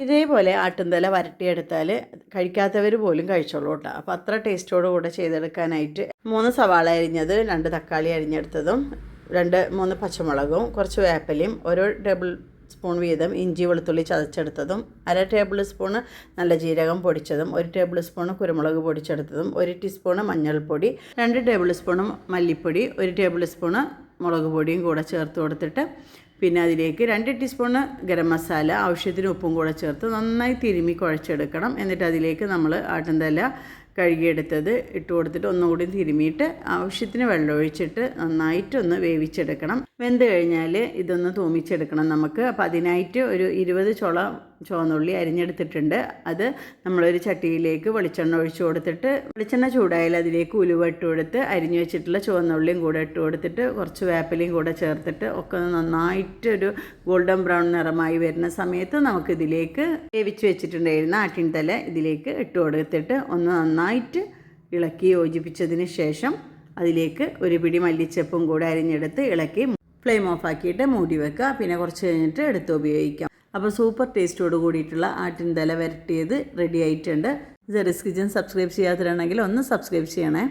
ഇതേപോലെ ആട്ടുംതല വരട്ടിയെടുത്താൽ കഴിക്കാത്തവർ പോലും കഴിച്ചോളൂ കേട്ടോ. അപ്പോൾ അത്ര ടേസ്റ്റോട് കൂടെ ചെയ്തെടുക്കാനായിട്ട് 3 സവാള അരിഞ്ഞത്, 2 തക്കാളി അരിഞ്ഞെടുത്തതും, 2-3 പച്ചമുളകും, കുറച്ച് വേപ്പിലയും, 1 ടേബിൾ സ്പൂൺ വീതം ഇഞ്ചി വെളുത്തുള്ളി ചതച്ചെടുത്തതും, 1/2 ടേബിൾ സ്പൂണ് നല്ല ജീരകം പൊടിച്ചതും, 1 ടേബിൾ സ്പൂണ് കുരുമുളക് പൊടിച്ചെടുത്തതും, 1 ടീസ്പൂണ് മഞ്ഞൾപ്പൊടി, 2 ടേബിൾ സ്പൂണ് മല്ലിപ്പൊടി, 1 ടേബിൾ സ്പൂണ് മുളക് പൊടിയും കൂടെ ചേർത്ത് കൊടുത്തിട്ട് പിന്നെ അതിലേക്ക് 2 ടീസ്പൂണ് ഗരം മസാല, ആവശ്യത്തിന് ഉപ്പും കൂടെ ചേർത്ത് നന്നായി തിരുമ്മി കുഴച്ചെടുക്കണം. എന്നിട്ട് അതിലേക്ക് നമ്മൾ ആട്ടുംതല കഴുകിയെടുത്തത് ഇട്ട് കൊടുത്തിട്ട് ഒന്നുകൂടി തിരുമ്മിയിട്ട് ആവശ്യത്തിന് വെള്ളം ഒഴിച്ചിട്ട് നന്നായിട്ടൊന്ന് വേവിച്ചെടുക്കണം. വെന്ത് കഴിഞ്ഞാൽ ഇതൊന്ന് തൂമിച്ചെടുക്കണം നമുക്ക്. അപ്പോൾ അതിനായിട്ട് ഒരു 20 ചുള ചുവന്നുള്ളി അരിഞ്ഞെടുത്തിട്ടുണ്ട്. അത് നമ്മളൊരു ചട്ടിയിലേക്ക് വെളിച്ചെണ്ണ ഒഴിച്ചു കൊടുത്തിട്ട് വെളിച്ചെണ്ണ ചൂടായാൽ അതിലേക്ക് ഉലുവ ഇട്ട് കൊടുത്ത് അരിഞ്ഞു വെച്ചിട്ടുള്ള ചുവന്നുള്ളിയും കൂടെ ഇട്ട് കൊടുത്തിട്ട് കുറച്ച് വേപ്പിലയും കൂടെ ചേർത്തിട്ട് ഒക്കെ നന്നായിട്ടൊരു ഗോൾഡൻ ബ്രൗൺ നിറമായി വരുന്ന സമയത്ത് നമുക്കിതിലേക്ക് വേവിച്ച് വെച്ചിട്ടുണ്ടായിരുന്ന ആട്ടിൻതല ഇതിലേക്ക് ഇട്ട് കൊടുത്തിട്ട് ഒന്ന് നന്നായിട്ട് ഇളക്കി യോജിപ്പിച്ചതിന് ശേഷം അതിലേക്ക് ഒരു പിടി മല്ലിച്ചപ്പും കൂടെ അരിഞ്ഞെടുത്ത് ഇളക്കി ഫ്ലെയിം ഓഫാക്കിയിട്ട് മൂടി വെക്കുക. പിന്നെ കുറച്ച് കഴിഞ്ഞിട്ട് എടുത്ത് ഉപയോഗിക്കാം. അപ്പോൾ സൂപ്പർ ടേസ്റ്റോട് കൂടിയിട്ടുള്ള ആട്ടിൻതല വരട്ടിയത് റെഡി ആയിട്ടുണ്ട്. ജെറിസ് കിച്ചൻ സബ്സ്ക്രൈബ് ചെയ്യാത്തവരാണെങ്കിൽ ഒന്ന് സബ്സ്ക്രൈബ് ചെയ്യണേ.